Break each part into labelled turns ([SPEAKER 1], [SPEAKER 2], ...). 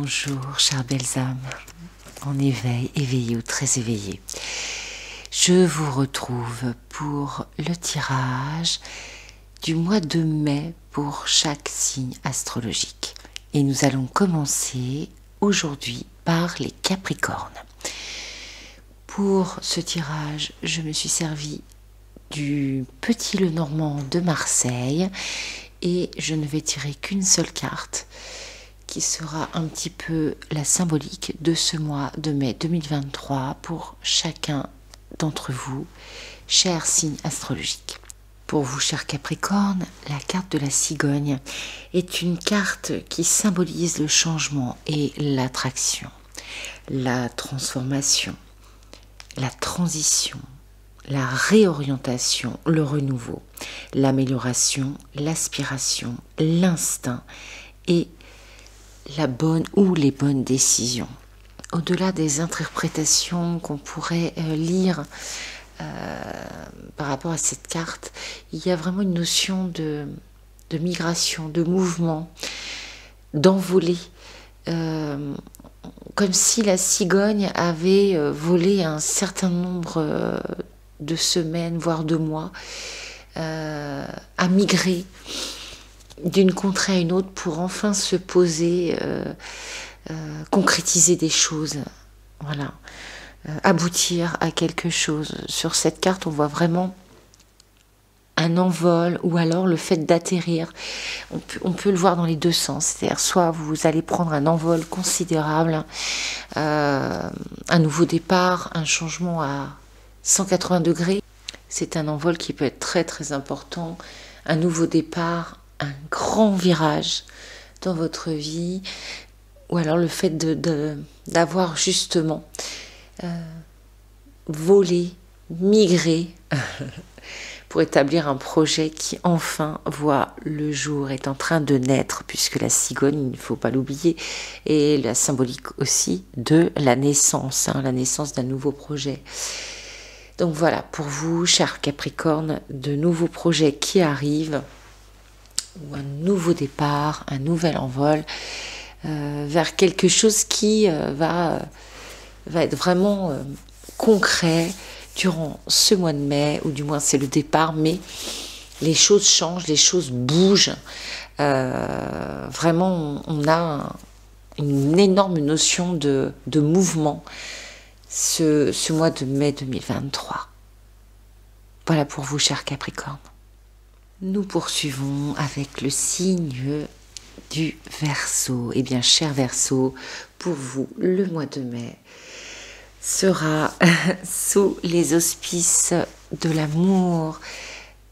[SPEAKER 1] Bonjour, chères belles âmes, en éveil, éveillées ou très éveillées. Je vous retrouve pour le tirage du mois de mai pour chaque signe astrologique. Et nous allons commencer aujourd'hui par les Capricornes. Pour ce tirage, je me suis servi du Petit Lenormand de Marseille et je ne vais tirer qu'une seule carte qui sera un petit peu la symbolique de ce mois de mai 2023 pour chacun d'entre vous, chers signes astrologiques. Pour vous, chers Capricornes, la carte de la cigogne est une carte qui symbolise le changement et l'attraction, la transformation, la transition, la réorientation, le renouveau, l'amélioration, l'aspiration, l'instinct et la bonne ou les bonnes décisions. Au-delà des interprétations qu'on pourrait lire par rapport à cette carte, il y a vraiment une notion de migration, de mouvement, d'envolée, comme si la cigogne avait volé un certain nombre de semaines, voire de mois, à migrer d'une contrée à une autre pour enfin se poser, concrétiser des choses, voilà, aboutir à quelque chose. Sur cette carte, on voit vraiment un envol ou alors le fait d'atterrir. On peut le voir dans les deux sens, c'est-à-dire soit vous allez prendre un envol considérable, un nouveau départ, un changement à 180 degrés. C'est un envol qui peut être très très important, un nouveau départ, un grand virage dans votre vie, ou alors le fait d'avoir justement volé, migré pour établir un projet qui enfin voit le jour, est en train de naître, puisque la cigogne, il ne faut pas l'oublier, est la symbolique aussi de la naissance, la naissance d'un nouveau projet. Donc voilà, pour vous, chers Capricornes, de nouveaux projets qui arrivent, ou un nouveau départ, un nouvel envol vers quelque chose qui va être vraiment concret durant ce mois de mai, ou du moins c'est le départ, mais les choses changent, les choses bougent. Vraiment, on a une énorme notion de mouvement ce mois de mai 2023. Voilà pour vous, chers Capricornes. Nous poursuivons avec le signe du Verseau. Eh bien, cher Verseau, pour vous, le mois de mai sera sous les auspices de l'amour,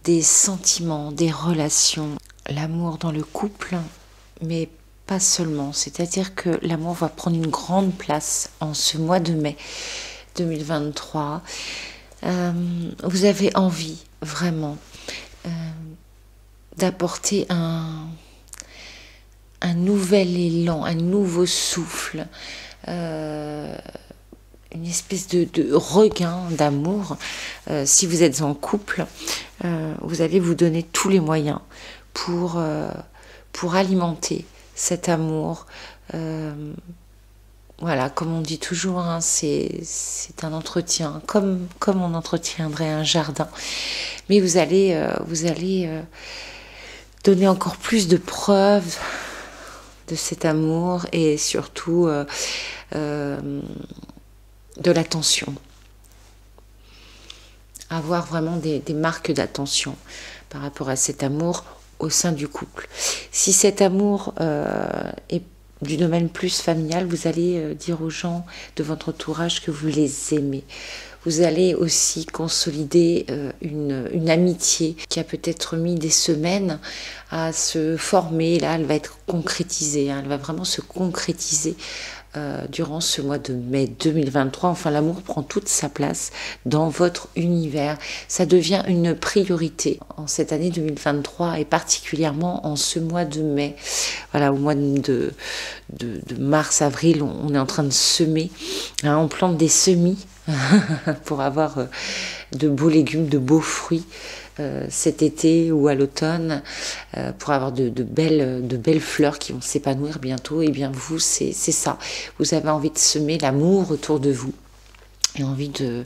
[SPEAKER 1] des sentiments, des relations. L'amour dans le couple, mais pas seulement. C'est-à-dire que l'amour va prendre une grande place en ce mois de mai 2023. Vous avez envie, vraiment, d'apporter un nouvel élan, un nouveau souffle, une espèce de regain d'amour. Si vous êtes en couple, vous allez vous donner tous les moyens pour alimenter cet amour. Voilà, comme on dit toujours, c'est un entretien, comme on entretiendrait un jardin. Mais vous allez donner encore plus de preuves de cet amour et surtout de l'attention. Avoir vraiment des marques d'attention par rapport à cet amour au sein du couple. Si cet amour est du domaine plus familial, vous allez dire aux gens de votre entourage que vous les aimez. Vous allez aussi consolider une amitié qui a peut-être mis des semaines à se former. Là, elle va être concrétisée, elle va vraiment se concrétiser durant ce mois de mai 2023. Enfin, l'amour prend toute sa place dans votre univers. Ça devient une priorité en cette année 2023 et particulièrement en ce mois de mai. Voilà, au mois de de mars-avril, on est en train de semer, hein, on plante des semis pour avoir de beaux légumes, de beaux fruits cet été ou à l'automne, pour avoir de belles fleurs qui vont s'épanouir bientôt. Et bien vous, c'est ça. Vous avez envie de semer l'amour autour de vous et envie de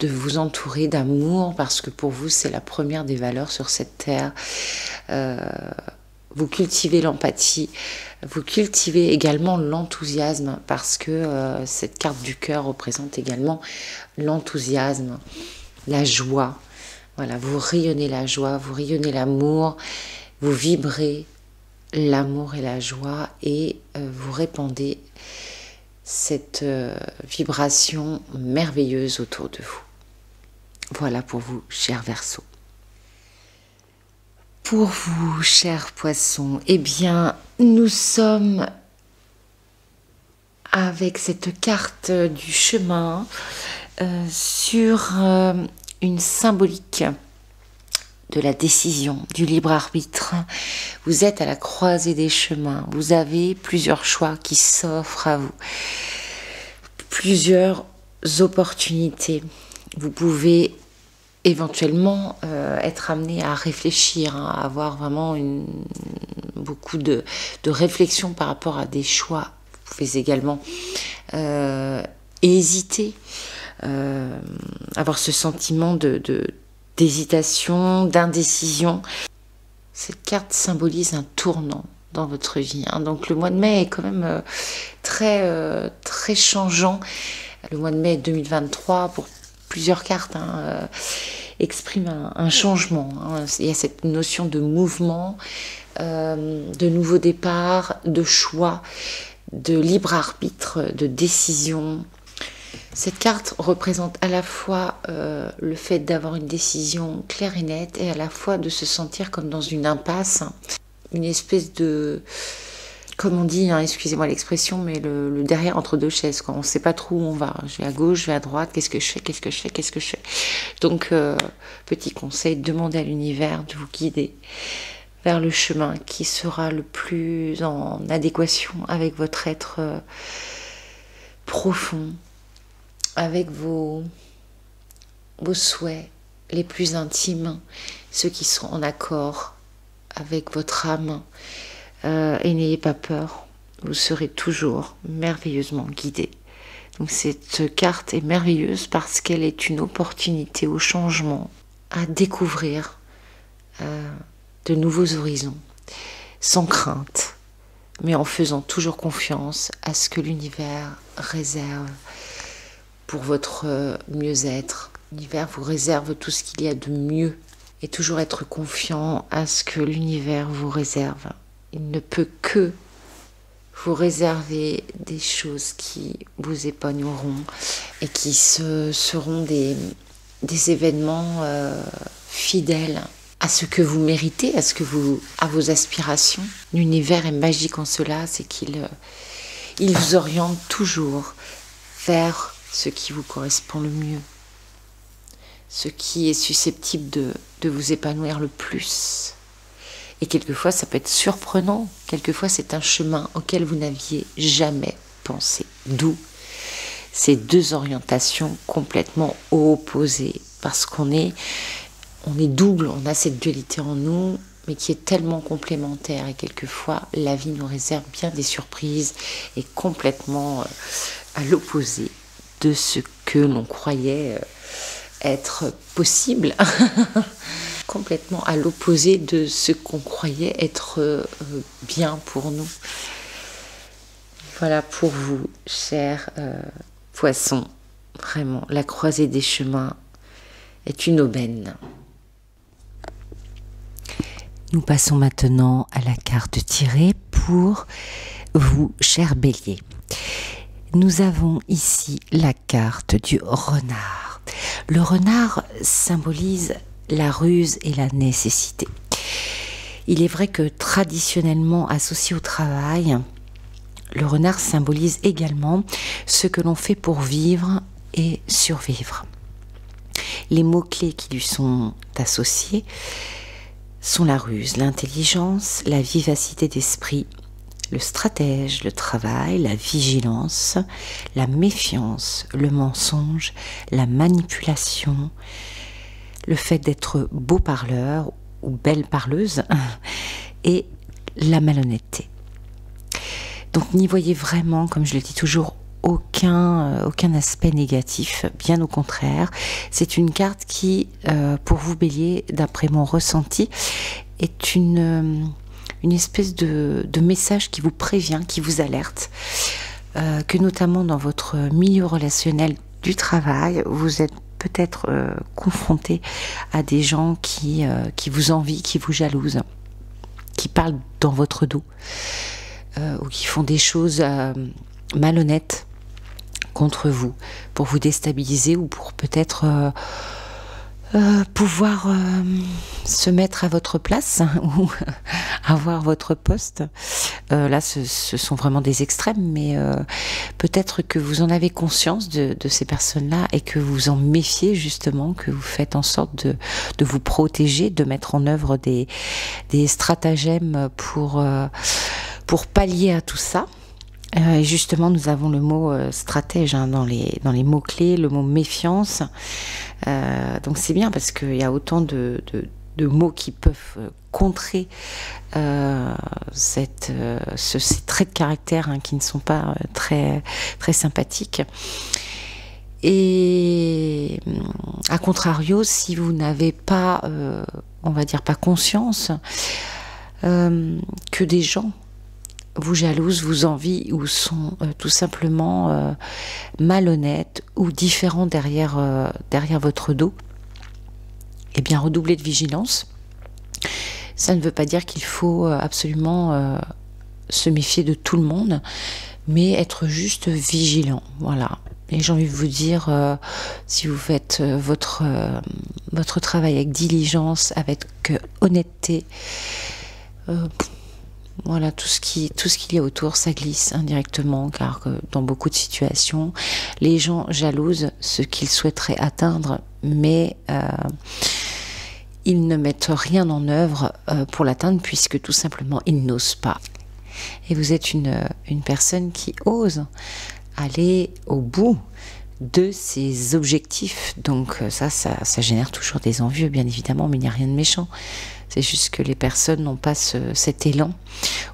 [SPEAKER 1] vous entourer d'amour, parce que pour vous, c'est la première des valeurs sur cette terre. Vous cultivez l'empathie, vous cultivez également l'enthousiasme, parce que cette carte du cœur représente également l'enthousiasme, la joie. Voilà, vous rayonnez la joie, vous rayonnez l'amour, vous vibrez l'amour et la joie, et vous répandez cette vibration merveilleuse autour de vous. Voilà pour vous, chers Verseaux. Pour vous, chers Poissons, eh bien, nous sommes avec cette carte du chemin sur une symbolique de la décision, du libre arbitre. Vous êtes à la croisée des chemins. Vous avez plusieurs choix qui s'offrent à vous. Plusieurs opportunités. Vous pouvez éventuellement être amené à réfléchir, hein, à avoir vraiment beaucoup de réflexion par rapport à des choix. Vous pouvez également hésiter, avoir ce sentiment d'hésitation, d'indécision. Cette carte symbolise un tournant dans votre vie, hein. Donc le mois de mai est quand même très changeant. Le mois de mai 2023, pour plusieurs cartes, hein, exprime un changement, hein. Il y a cette notion de mouvement, de nouveau départ, de choix, de libre arbitre, de décision. Cette carte représente à la fois le fait d'avoir une décision claire et nette, et à la fois de se sentir comme dans une impasse, une espèce de, comme on dit, hein, excusez-moi l'expression, mais le derrière entre deux chaises, quand on ne sait pas trop où on va. Je vais à gauche, je vais à droite, qu'est-ce que je fais. Donc, petit conseil, demandez à l'univers de vous guider vers le chemin qui sera le plus en adéquation avec votre être profond, avec vos souhaits les plus intimes, ceux qui sont en accord avec votre âme. Et n'ayez pas peur, vous serez toujours merveilleusement guidé. Donc cette carte est merveilleuse parce qu'elle est une opportunité au changement, à découvrir de nouveaux horizons, sans crainte, mais en faisant toujours confiance à ce que l'univers réserve pour votre mieux-être. L'univers vous réserve tout ce qu'il y a de mieux, et toujours être confiant à ce que l'univers vous réserve. Il ne peut que vous réserver des choses qui vous épanouiront et qui seront des événements fidèles à ce que vous méritez, à vos aspirations. L'univers est magique en cela, c'est qu'il vous oriente toujours vers ce qui vous correspond le mieux, ce qui est susceptible de vous épanouir le plus. Et quelquefois, ça peut être surprenant. Quelquefois, c'est un chemin auquel vous n'aviez jamais pensé. D'où ces deux orientations complètement opposées. Parce qu'on est double, on a cette dualité en nous, mais qui est tellement complémentaire. Et quelquefois, la vie nous réserve bien des surprises et complètement à l'opposé de ce que l'on croyait être possible. Complètement à l'opposé de ce qu'on croyait être bien pour nous. Voilà pour vous, chers Poissons. Vraiment, la croisée des chemins est une aubaine. Nous passons maintenant à la carte tirée pour vous, chers Béliers. Nous avons ici la carte du renard. Le renard symbolise la ruse et la nécessité. Il est vrai que traditionnellement associé au travail, le renard symbolise également ce que l'on fait pour vivre et survivre. Les mots-clés qui lui sont associés sont la ruse, l'intelligence, la vivacité d'esprit, le stratège, le travail, la vigilance, la méfiance, le mensonge, la manipulation, le fait d'être beau parleur ou belle parleuse et la malhonnêteté. Donc n'y voyez vraiment, comme je le dis toujours, aucun aspect négatif, bien au contraire. C'est une carte qui, pour vous Bélier, d'après mon ressenti, est une espèce de message qui vous prévient, qui vous alerte, que notamment dans votre milieu relationnel du travail, vous êtes peut-être confronté à des gens qui vous envient, qui vous jalousent, qui parlent dans votre dos, ou qui font des choses malhonnêtes contre vous, pour vous déstabiliser ou pour peut-être pouvoir se mettre à votre place ou avoir votre poste. Là, ce sont vraiment des extrêmes, mais peut-être que vous en avez conscience de ces personnes-là et que vous en méfiez justement, que vous faites en sorte de vous protéger, de mettre en œuvre des stratagèmes pour pallier à tout ça. Et justement, nous avons le mot stratège dans les mots-clés, le mot méfiance. Donc c'est bien parce qu'il y a autant de mots qui peuvent contrer ces traits de caractère qui ne sont pas très, très sympathiques. Et à contrario, si vous n'avez pas, on va dire pas conscience que des gens vous jalousent, vous envient ou sont tout simplement malhonnêtes ou différents derrière votre dos, eh bien redoublez de vigilance. Ça ne veut pas dire qu'il faut absolument se méfier de tout le monde, mais être juste vigilant. Voilà. Et j'ai envie de vous dire, si vous faites votre travail avec diligence, avec honnêteté, voilà, tout ce qu'il y a autour, ça glisse indirectement, car dans beaucoup de situations, les gens jalousent ce qu'ils souhaiteraient atteindre, mais ils ne mettent rien en œuvre pour l'atteindre, puisque tout simplement, ils n'osent pas. Et vous êtes une personne qui ose aller au bout de ses objectifs. Donc ça génère toujours des envieux, bien évidemment, mais il n'y a rien de méchant. C'est juste que les personnes n'ont pas cet élan,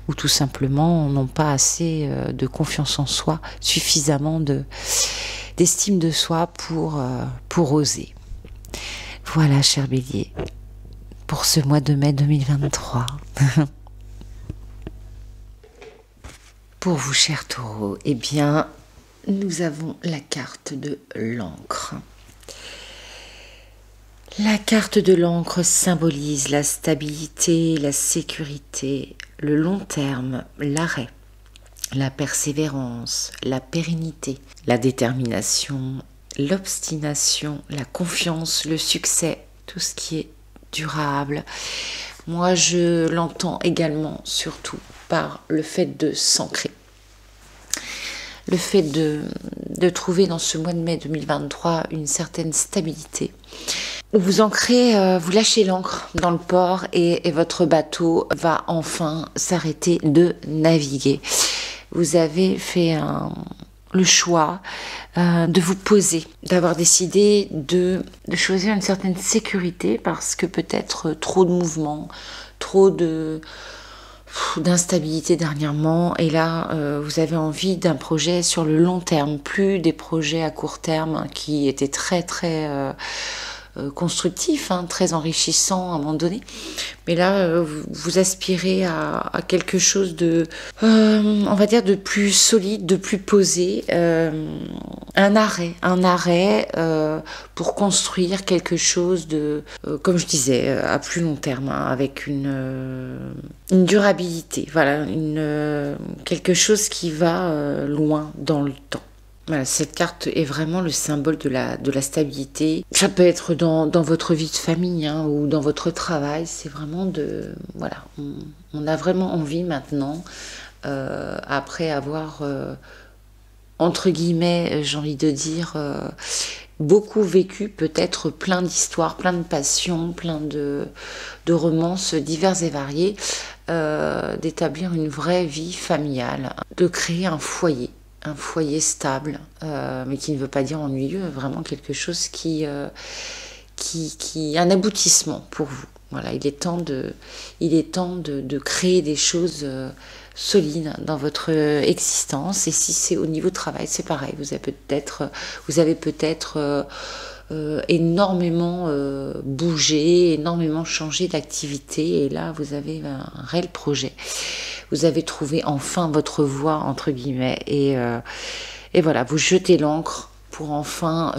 [SPEAKER 1] ou tout simplement n'ont pas assez de confiance en soi, suffisamment d'estime de soi pour oser. Voilà, cher Bélier, pour ce mois de mai 2023. Pour vous, cher Taureau, eh bien, nous avons la carte de l'encre. La carte de l'encre symbolise la stabilité, la sécurité, le long terme, l'arrêt, la persévérance, la pérennité, la détermination, l'obstination, la confiance, le succès, tout ce qui est durable. Moi, je l'entends également, surtout, par le fait de s'ancrer. Le fait de trouver dans ce mois de mai 2023 une certaine stabilité. Vous ancrez, vous lâchez l'ancre dans le port et votre bateau va enfin s'arrêter de naviguer. Vous avez fait le choix de vous poser, d'avoir décidé de choisir une certaine sécurité parce que peut-être trop de mouvements, trop d'instabilité dernièrement, et là vous avez envie d'un projet sur le long terme, plus des projets à court terme qui étaient très très constructif, très enrichissant à un moment donné. Mais là, vous aspirez à quelque chose de, on va dire, de plus solide, de plus posé, un arrêt pour construire quelque chose de, comme je disais, à plus long terme, avec une durabilité, voilà, quelque chose qui va loin dans le temps. Voilà, cette carte est vraiment le symbole de la stabilité. Ça peut être dans votre vie de famille ou dans votre travail. C'est vraiment voilà, on a vraiment envie maintenant, après avoir, entre guillemets, j'ai envie de dire, beaucoup vécu, peut-être plein d'histoires, plein de passions, plein de romances diverses et variées. d'établir une vraie vie familiale, de créer un foyer stable, mais qui ne veut pas dire ennuyeux, vraiment quelque chose qui un aboutissement pour vous. Voilà, il est temps de créer des choses solides dans votre existence. Et si c'est au niveau de travail, c'est pareil. Vous avez peut-être énormément bougé, énormément changé d'activité. Et là, vous avez un réel projet. Vous avez trouvé enfin votre voie, entre guillemets. Et voilà, vous jetez l'encre pour enfin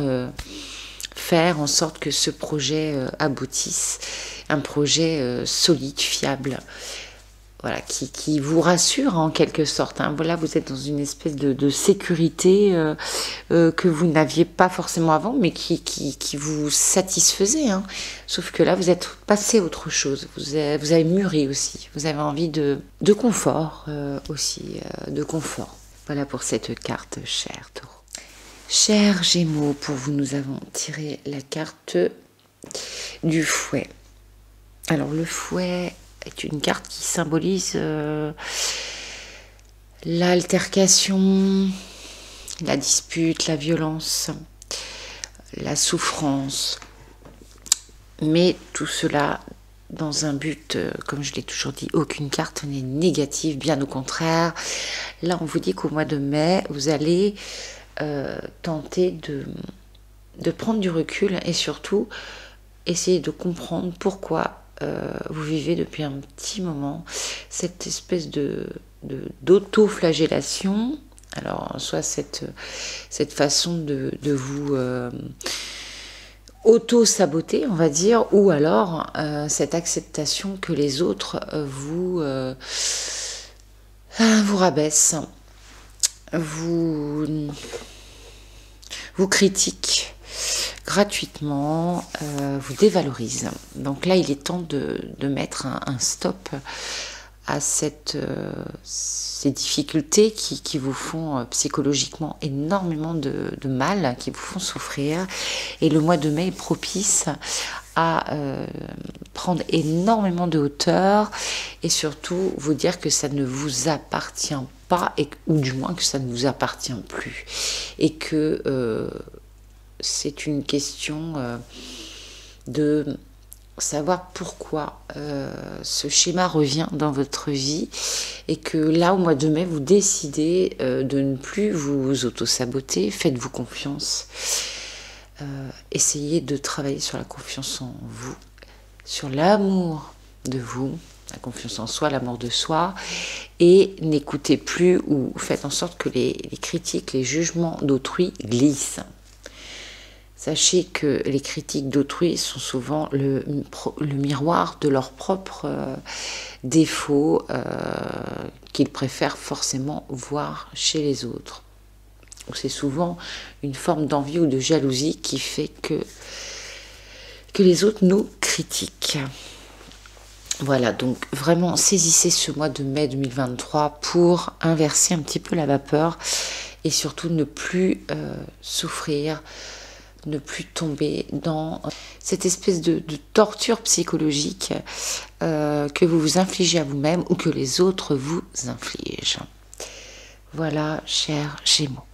[SPEAKER 1] faire en sorte que ce projet aboutisse, un projet solide, fiable, voilà, qui vous rassure en quelque sorte. Hein. Voilà, vous êtes dans une espèce de sécurité que vous n'aviez pas forcément avant, mais qui vous satisfaisait. Hein. Sauf que là, vous êtes passé à autre chose. Vous avez mûri aussi. Vous avez envie de confort aussi, de confort. Voilà pour cette carte, cher Taureau. Chers Gémeaux, pour vous, nous avons tiré la carte du fouet. Alors, le fouet est une carte qui symbolise l'altercation, la dispute, la violence, la souffrance. Mais tout cela dans un but, comme je l'ai toujours dit, aucune carte n'est négative, bien au contraire. Là, on vous dit qu'au mois de mai, vous allez tenter de prendre du recul et surtout essayer de comprendre pourquoi vous vivez depuis un petit moment cette espèce d'auto-flagellation. Alors, soit cette façon de vous auto-saboter, on va dire, ou alors cette acceptation que les autres vous rabaissent, vous critiquent gratuitement, vous dévalorisent. Donc là, il est temps de mettre un stop à ces difficultés qui vous font psychologiquement énormément de mal, qui vous font souffrir. Et le mois de mai est propice à prendre énormément de hauteur et surtout vous dire que ça ne vous appartient pas, ou du moins que ça ne vous appartient plus. Et que c'est une question de savoir pourquoi ce schéma revient dans votre vie et que là, au mois de mai, vous décidez de ne plus vous auto-saboter, faites-vous confiance. Essayez de travailler sur la confiance en vous, sur l'amour de vous, la confiance en soi, l'amour de soi, et n'écoutez plus ou faites en sorte que les critiques, les jugements d'autrui glissent. Sachez que les critiques d'autrui sont souvent le miroir de leurs propres défauts qu'ils préfèrent forcément voir chez les autres. C'est souvent une forme d'envie ou de jalousie qui fait que les autres nous critiquent. Voilà, donc vraiment saisissez ce mois de mai 2023 pour inverser un petit peu la vapeur et surtout ne plus souffrir, ne plus tomber dans cette espèce de torture psychologique que vous vous infligez à vous-même ou que les autres vous infligent. Voilà, chers Gémeaux.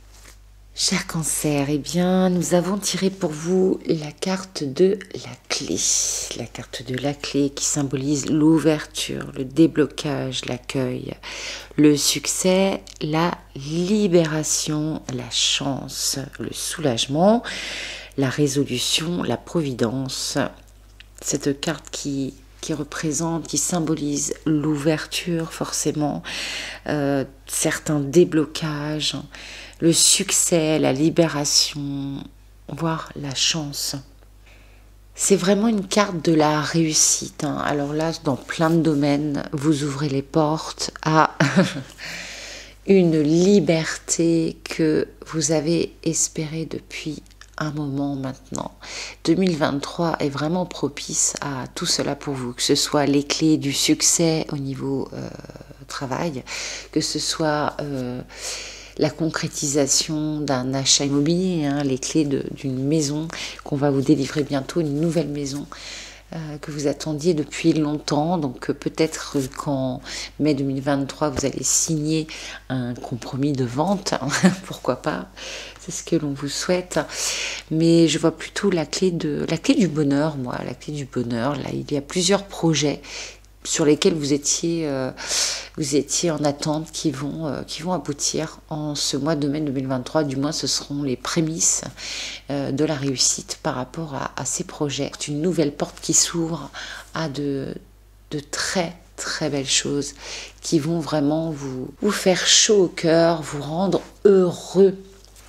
[SPEAKER 1] Cher Cancer, eh bien, nous avons tiré pour vous la carte de la clé. La carte de la clé qui symbolise l'ouverture, le déblocage, l'accueil, le succès, la libération, la chance, le soulagement, la résolution, la providence. Cette carte qui représente, qui symbolise l'ouverture forcément, certains déblocages, le succès, la libération, voire la chance. C'est vraiment une carte de la réussite. Hein. Alors là, dans plein de domaines, vous ouvrez les portes à une liberté que vous avez espérée depuis un moment maintenant. 2023 est vraiment propice à tout cela pour vous, que ce soit les clés du succès au niveau travail, que ce soit la concrétisation d'un achat immobilier, hein, les clés d'une maison qu'on va vous délivrer bientôt, une nouvelle maison que vous attendiez depuis longtemps. Donc peut-être qu'en mai 2023, vous allez signer un compromis de vente, hein, pourquoi pas, c'est ce que l'on vous souhaite. Mais je vois plutôt la clé du bonheur, moi, la clé du bonheur. Là, il y a plusieurs projets sur lesquels vous étiez en attente qui vont aboutir en ce mois de mai 2023. Du moins, ce seront les prémices de la réussite par rapport à ces projets. C'est une nouvelle porte qui s'ouvre à de très très belles choses qui vont vraiment vous faire chaud au cœur, vous rendre heureux.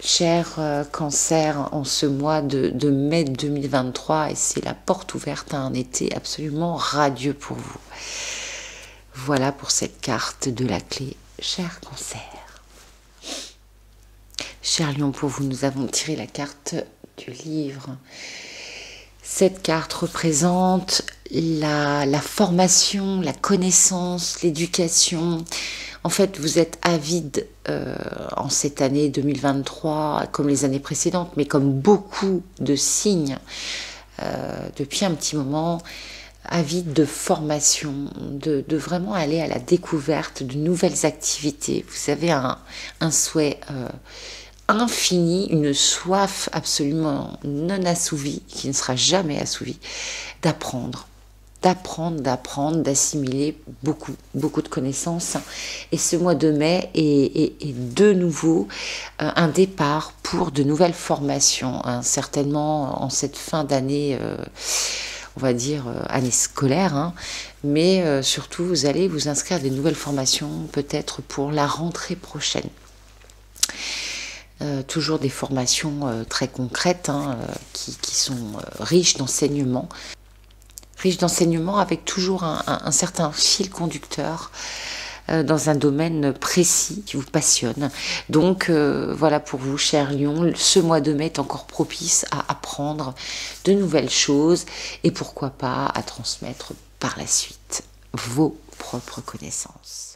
[SPEAKER 1] Cher Cancer, en ce mois de mai 2023, et c'est la porte ouverte à un été absolument radieux pour vous. Voilà pour cette carte de la clé, cher Cancer. Cher Lion, pour vous, nous avons tiré la carte du livre. Cette carte représente la formation, la connaissance, l'éducation. En fait, vous êtes avide en cette année 2023, comme les années précédentes, mais comme beaucoup de signes depuis un petit moment, avide de formation, de vraiment aller à la découverte de nouvelles activités. Vous avez un souhait infini, une soif absolument non assouvie, qui ne sera jamais assouvie, d'apprendre, d'assimiler beaucoup de connaissances. Et ce mois de mai est de nouveau un départ pour de nouvelles formations, hein, certainement en cette fin d'année, on va dire année scolaire, hein, mais surtout vous allez vous inscrire à des nouvelles formations, peut-être pour la rentrée prochaine. Toujours des formations très concrètes, hein, qui sont riches d'enseignements avec toujours un certain fil conducteur dans un domaine précis qui vous passionne. Donc voilà pour vous, cher Lion, ce mois de mai est encore propice à apprendre de nouvelles choses et pourquoi pas à transmettre par la suite vos propres connaissances.